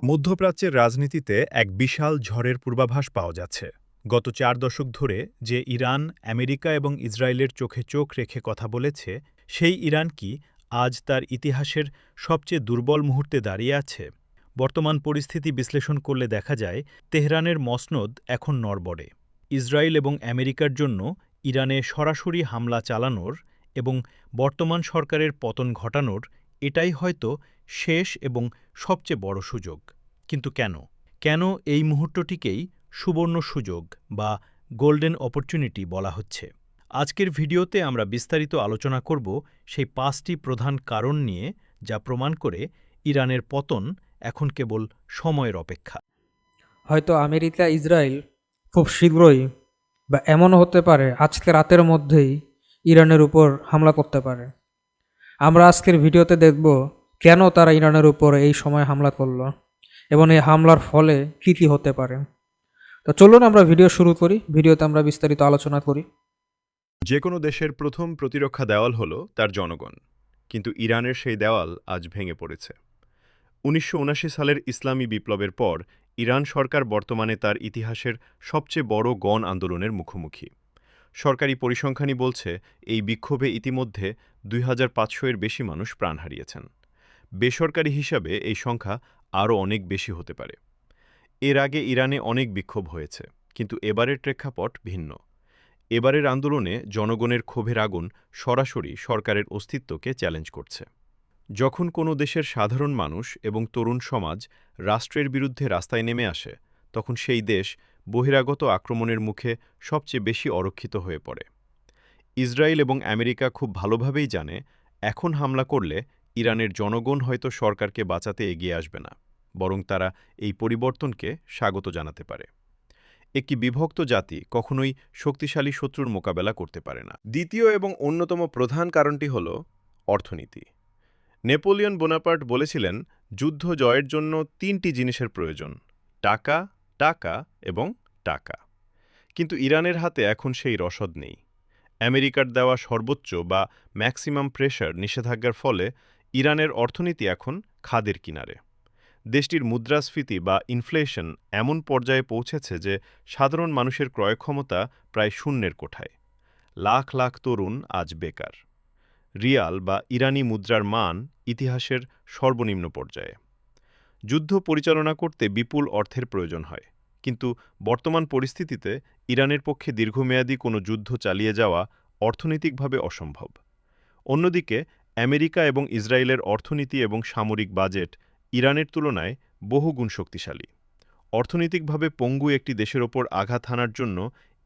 মধ্যপ্রাচ্যের রাজনীতিতে এক বিশাল ঝড়ের পূর্বাভাস পাওয়া যাচ্ছে। গত ৪ দশক ধরে যে ইরান, আমেরিকা এবং ইসরায়েলের চোখে চোখ রেখে কথা বলেছে, সেই ইরান কি আজ তার ইতিহাসের সবচেয়ে দুর্বল মুহূর্তে দাঁড়িয়ে আছে? বর্তমান পরিস্থিতি বিশ্লেষণ করলে দেখা যায়, তেহরানের মসনদ এখন নড়বড়ে। ইসরায়েল এবং আমেরিকার জন্য ইরানে সরাসরি হামলা চালানোর এবং বর্তমান সরকারের পতন ঘটানোর এটাই হয়তো শেষ এবং সবচেয়ে বড় সুযোগ। কিন্তু কেন? কেন এই মুহূর্তটিকেই সুবর্ণ সুযোগ বা গোল্ডেন অপরচুনিটি বলা হচ্ছে? আজকের ভিডিওতে আমরা বিস্তারিত আলোচনা করব সেই ৫টি প্রধান কারণ নিয়ে, যা প্রমাণ করে ইরানের পতন এখন কেবল সময়ের অপেক্ষা। হয়তো আমেরিকা ইসরায়েল খুব শীঘ্রই বা এমনও হতে পারে আজকে রাতের মধ্যেই ইরানের উপর হামলা করতে পারে। আমরা আজকের ভিডিওতে দেখব কেন তারা ইরানের উপর এই সময় হামলা করলো এবং এই হামলার ফলে কী কী হতে পারে। তো চলুন আমরা ভিডিও শুরু করি, ভিডিওতে আমরা বিস্তারিত আলোচনা করি। যে কোনো দেশের প্রথম প্রতিরক্ষা দেওয়াল হল তার জনগণ, কিন্তু ইরানের সেই দেওয়াল আজ ভেঙে পড়েছে। ১৯৭৯ সালের ইসলামী বিপ্লবের পর ইরান সরকার বর্তমানে তার ইতিহাসের সবচেয়ে বড় গণ আন্দোলনের মুখোমুখি। সরকারি পরিসংখ্যানই বলছে, এই বিক্ষোভে ইতিমধ্যে ২৫০০-এর বেশি মানুষ প্রাণ হারিয়েছেন। বেসরকারি হিসাবে এই সংখ্যা আরও অনেক বেশি হতে পারে। এর আগে ইরানে অনেক বিক্ষোভ হয়েছে, কিন্তু এবারের প্রেক্ষাপট ভিন্ন। এবারের আন্দোলনে জনগণের ক্ষোভের আগুন সরাসরি সরকারের অস্তিত্বকে চ্যালেঞ্জ করছে। যখন কোনো দেশের সাধারণ মানুষ এবং তরুণ সমাজ রাষ্ট্রের বিরুদ্ধে রাস্তায় নেমে আসে, তখন সেই দেশ বহিরাগত আক্রমণের মুখে সবচেয়ে বেশি অরক্ষিত হয়ে পড়ে। ইসরায়েল এবং আমেরিকা খুব ভালোভাবেই জানে, এখন হামলা করলে ইরানের জনগণ হয়তো সরকারকে বাঁচাতে এগিয়ে আসবে না, বরং তারা এই পরিবর্তনকে স্বাগত জানাতে পারে। একটি বিভক্ত জাতি কখনোই শক্তিশালী শত্রুর মোকাবেলা করতে পারে না। দ্বিতীয় এবং অন্যতম প্রধান কারণটি হল অর্থনীতি। নেপোলিয়ন বোনাপার্ট বলেছিলেন, যুদ্ধ জয়ের জন্য ৩টি জিনিসের প্রয়োজন: টাকা, টাকা এবং টাকা। কিন্তু ইরানের হাতে এখন সেই রসদ নেই। আমেরিকার দেওয়া সর্বোচ্চ বা ম্যাক্সিমাম প্রেশার নিষেধাজ্ঞার ফলে ইরানের অর্থনীতি এখন খাদের কিনারে। দেশটির মুদ্রাস্ফীতি বা ইনফ্লেশন এমন পর্যায়ে পৌঁছেছে যে সাধারণ মানুষের ক্রয়ক্ষমতা প্রায় শূন্যের কোঠায়। লাখ লাখ তরুণ আজ বেকার। রিয়াল বা ইরানি মুদ্রার মান ইতিহাসের সর্বনিম্ন পর্যায়ে। যুদ্ধ পরিচালনা করতে বিপুল অর্থের প্রয়োজন হয়, কিন্তু বর্তমান পরিস্থিতিতে ইরানের পক্ষে দীর্ঘমেয়াদী কোনো যুদ্ধ চালিয়ে যাওয়া অর্থনৈতিকভাবে অসম্ভব। অন্যদিকে আমেরিকা এবং ইসরায়েলের অর্থনীতি এবং সামরিক বাজেট ইরানের তুলনায় বহুগুণ শক্তিশালী। অর্থনৈতিকভাবে পঙ্গু একটি দেশের ওপর আঘাত হানার জন্য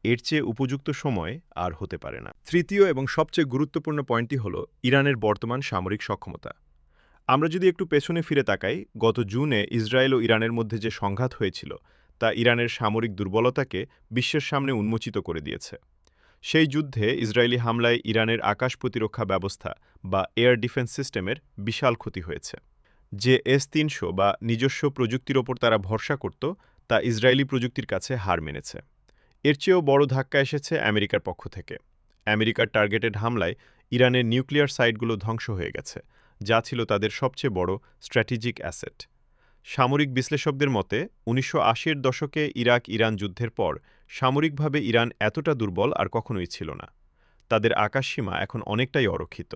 এর চেয়ে উপযুক্ত সময় আর হতে পারে না। তৃতীয় এবং সবচেয়ে গুরুত্বপূর্ণ পয়েন্টটি হল ইরানের বর্তমান সামরিক সক্ষমতা। আমরা যদি একটু পেছনে ফিরে তাকাই, গত জুনে ইসরায়েল ও ইরানের মধ্যে যে সংঘাত হয়েছিল, তা ইরানের সামরিক দুর্বলতাকে বিশ্বের সামনে উন্মোচিত করে দিয়েছে। সেই যুদ্ধে ইসরায়েলি হামলায় ইরানের আকাশ প্রতিরক্ষা ব্যবস্থা বা এয়ার ডিফেন্স সিস্টেমের বিশাল ক্ষতি হয়েছে। যে S-300 বা নিজস্ব প্রযুক্তির ওপর তারা ভরসা করত, তা ইসরায়েলি প্রযুক্তির কাছে হার মেনেছে। এর চেয়েও বড় ধাক্কা এসেছে আমেরিকার পক্ষ থেকে। আমেরিকার টার্গেটেড হামলায় ইরানের নিউক্লিয়ার সাইটগুলো ধ্বংস হয়ে গেছে, যা ছিল তাদের সবচেয়ে বড় স্ট্র্যাটেজিক অ্যাসেট। সামরিক বিশ্লেষকদের মতে ১৯৮০-এর দশকে ইরাক-ইরান যুদ্ধের পর সামরিকভাবে ইরান এতটা দুর্বল আর কখনোই ছিল না। তাদের আকাশসীমা এখন অনেকটাই অরক্ষিত।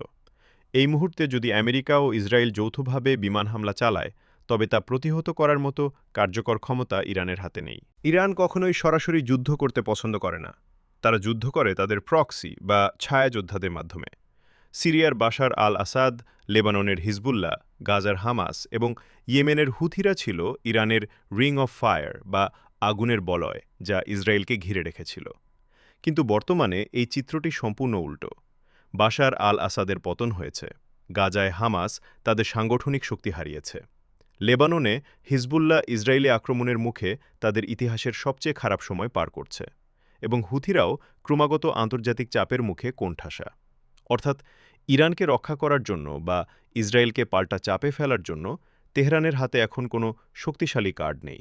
এই মুহূর্তে যদি আমেরিকা ও ইসরায়েল যৌথভাবে বিমান হামলা চালায়, তবে তা প্রতিহত করার মতো কার্যকর ক্ষমতা ইরানের হাতে নেই। ইরান কখনোই সরাসরি যুদ্ধ করতে পছন্দ করে না। তারা যুদ্ধ করে তাদের প্রক্সি বা ছায়াযোদ্ধাদের মাধ্যমে। সিরিয়ার বাশার আল আসাদ, লেবাননের হিজবুল্লাহ, গাজার হামাস এবং ইয়েমেনের হুথিরা ছিল ইরানের রিং অফ ফায়ার বা আগুনের বলয়, যা ইসরায়েলকে ঘিরে রেখেছিল। কিন্তু বর্তমানে এই চিত্রটি সম্পূর্ণ উল্টো। বাশার আল আসাদের পতন হয়েছে। গাজায় হামাস তাদের সাংগঠনিক শক্তি হারিয়েছে। লেবাননে হিজবুল্লাহ ইসরায়েলি আক্রমণের মুখে তাদের ইতিহাসের সবচেয়ে খারাপ সময় পার করছে, এবং হুথিরাও ক্রমাগত আন্তর্জাতিক চাপের মুখে কোণঠাসা। অর্থাৎ ইরানকে রক্ষা করার জন্য বা ইসরায়েলকে পাল্টা চাপে ফেলার জন্য তেহরানের হাতে এখন কোনো শক্তিশালী কার্ড নেই।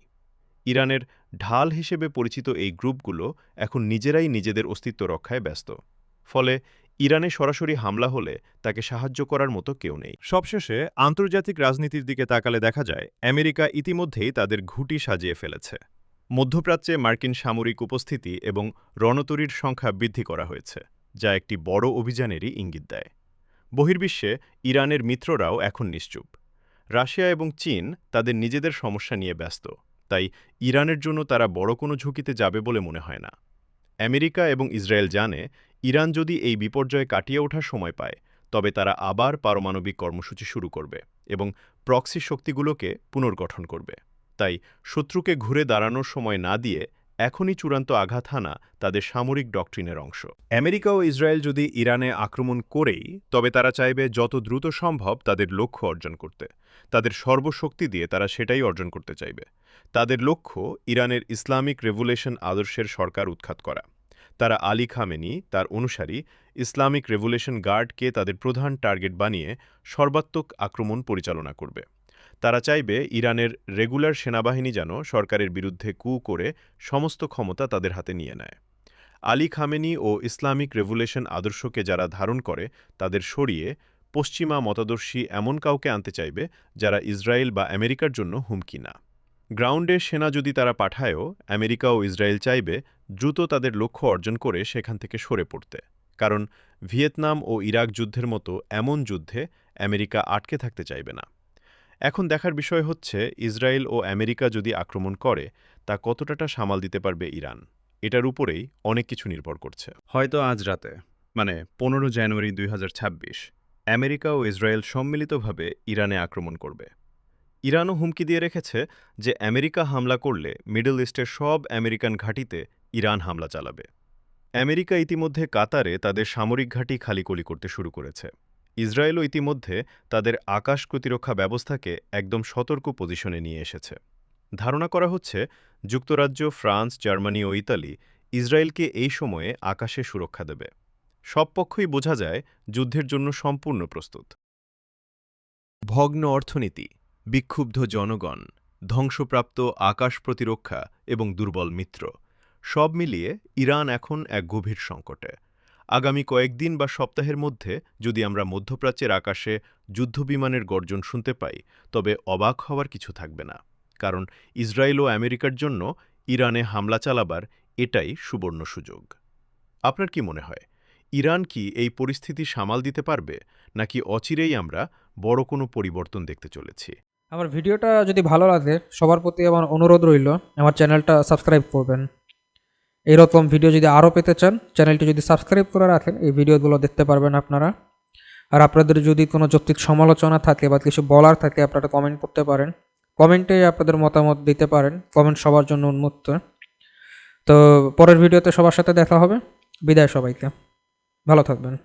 ইরানের ঢাল হিসেবে পরিচিত এই গ্রুপগুলো এখন নিজেরাই নিজেদের অস্তিত্ব রক্ষায় ব্যস্ত। ফলে ইরানে সরাসরি হামলা হলে তাকে সাহায্য করার মতো কেউ নেই। সবশেষে আন্তর্জাতিক রাজনীতির দিকে তাকালে দেখা যায় আমেরিকা ইতিমধ্যেই তাদের ঘুঁটি সাজিয়ে ফেলেছে। মধ্যপ্রাচ্যে মার্কিন সামরিক উপস্থিতি এবং রণতরীর সংখ্যা বৃদ্ধি করা হয়েছে, যা একটি বড় অভিযানেরই ইঙ্গিত দেয়। বহির্বিশ্বে ইরানের মিত্ররাও এখন নিশ্চুপ। রাশিয়া এবং চীন তাদের নিজেদের সমস্যা নিয়ে ব্যস্ত, তাই ইরানের জন্য তারা বড় কোনো ঝুঁকিতে যাবে বলে মনে হয় না। আমেরিকা এবং ইসরায়েল জানে ইরান যদি এই বিপর্যয় কাটিয়ে ওঠার সময় পায়, তবে তারা আবার পারমাণবিক কর্মসূচি শুরু করবে এবং প্রক্সি শক্তিগুলোকে পুনর্গঠন করবে। তাই শত্রুকে ঘুরে দাঁড়ানোর সময় না দিয়ে এখনই চূড়ান্ত আঘাত হানা তাদের সামরিক ডক্ট্রিনের অংশ। আমেরিকা ও ইসরায়েল যদি ইরানে আক্রমণ করেই, তবে তারা চাইবে যত দ্রুত সম্ভব তাদের লক্ষ্য অর্জন করতে। তাদের সর্বশক্তি দিয়ে তারা সেটাই অর্জন করতে চাইবে। তাদের লক্ষ্য ইরানের ইসলামিক রেভুলেশন আদর্শের সরকার উৎখাত করা। তারা আলী খামেনি, তার অনুসারী ইসলামিক রেভুলেশন গার্ডকে তাদের প্রধান টার্গেট বানিয়ে সর্বাত্মক আক্রমণ পরিচালনা করবে। তারা চাইবে ইরানের রেগুলার সেনাবাহিনী যেন সরকারের বিরুদ্ধে কু করে সমস্ত ক্ষমতা তাদের হাতে নিয়ে নেয়। আলী খামেনি ও ইসলামিক রেভুলেশন আদর্শকে যারা ধারণ করে তাদের সরিয়ে পশ্চিমা মতাদর্শী এমন কাউকে আনতে চাইবে যারা ইসরায়েল বা আমেরিকার জন্য হুমকি না। গ্রাউন্ডে সেনা যদি তারা পাঠায়ও, আমেরিকা ও ইসরায়েল চাইবে দ্রুত তাদের লক্ষ্য অর্জন করে সেখান থেকে সরে পড়তে। কারণ ভিয়েতনাম ও ইরাক যুদ্ধের মতো এমন যুদ্ধে আমেরিকা আটকে থাকতে চাইবে না। এখন দেখার বিষয় হচ্ছে ইসরায়েল ও আমেরিকা যদি আক্রমণ করে তা কতটা সামাল দিতে পারবে ইরান। এটার উপরেই অনেক কিছু নির্ভর করছে। হয়তো আজ রাতে, মানে 15 জানুয়ারি 2026, আমেরিকা ও ইসরায়েল সম্মিলিতভাবে ইরানে আক্রমণ করবে। ইরানও হুমকি দিয়ে রেখেছে যে আমেরিকা হামলা করলে মিডল ইস্টের সব আমেরিকান ঘাঁটিতে ইরান হামলা চালাবে। আমেরিকা ইতিমধ্যে কাতারে তাদের সামরিক ঘাঁটি খালিকলি করতে শুরু করেছে। ইসরায়েলও ইতিমধ্যে তাদের আকাশ প্রতিরক্ষা ব্যবস্থাকে একদম সতর্ক পজিশনে নিয়ে এসেছে। ধারণা করা হচ্ছে যুক্তরাজ্য, ফ্রান্স, জার্মানি ও ইতালি ইসরায়েলকে এই সময়ে আকাশে সুরক্ষা দেবে। সব পক্ষই বোঝা যায় যুদ্ধের জন্য সম্পূর্ণ প্রস্তুত। ভগ্ন অর্থনীতি, বিক্ষুব্ধ জনগণ, ধ্বংসপ্রাপ্ত আকাশ প্রতিরক্ষা এবং দুর্বল মিত্র, সব মিলিয়ে ইরান এখন এক গভীর সংকটে। আগামী কয়েকদিন বা সপ্তাহের মধ্যে যদি আমরা মধ্যপ্রাচ্যের আকাশে যুদ্ধবিমানের গর্জন শুনতে পাই, তবে অবাক হওয়ার কিছু থাকবে না। কারণ ইসরায়েল ও আমেরিকার জন্য ইরানে হামলা চালাবার এটাই সুবর্ণ সুযোগ। আপনার কি মনে হয়, ইরান কি এই পরিস্থিতি সামাল দিতে পারবে, নাকি অচিরেই আমরা বড় কোনো পরিবর্তন দেখতে চলেছি? আমার ভিডিওটা যদি ভালো লাগে, সবার প্রতি আমার অনুরোধ রইল আমার চ্যানেলটা সাবস্ক্রাইব করবেন। এইরকম ভিডিও যদি আরও পেতে চান, চ্যানেলটি যদি সাবস্ক্রাইব করে রাখেন, এই ভিডিওগুলো দেখতে পারবেন আপনারা। আর আপনাদের যদি কোনো যৌক্তিক সমালোচনা থাকে বা কিছু বলার থাকে, আপনারা কমেন্ট করতে পারেন। কমেন্টে আপনাদের মতামত দিতে পারেন, কমেন্ট সবার জন্য উন্মুক্ত। তো পরের ভিডিওতে সবার সাথে দেখা হবে। বিদায় সবাইকে, ভালো থাকবেন।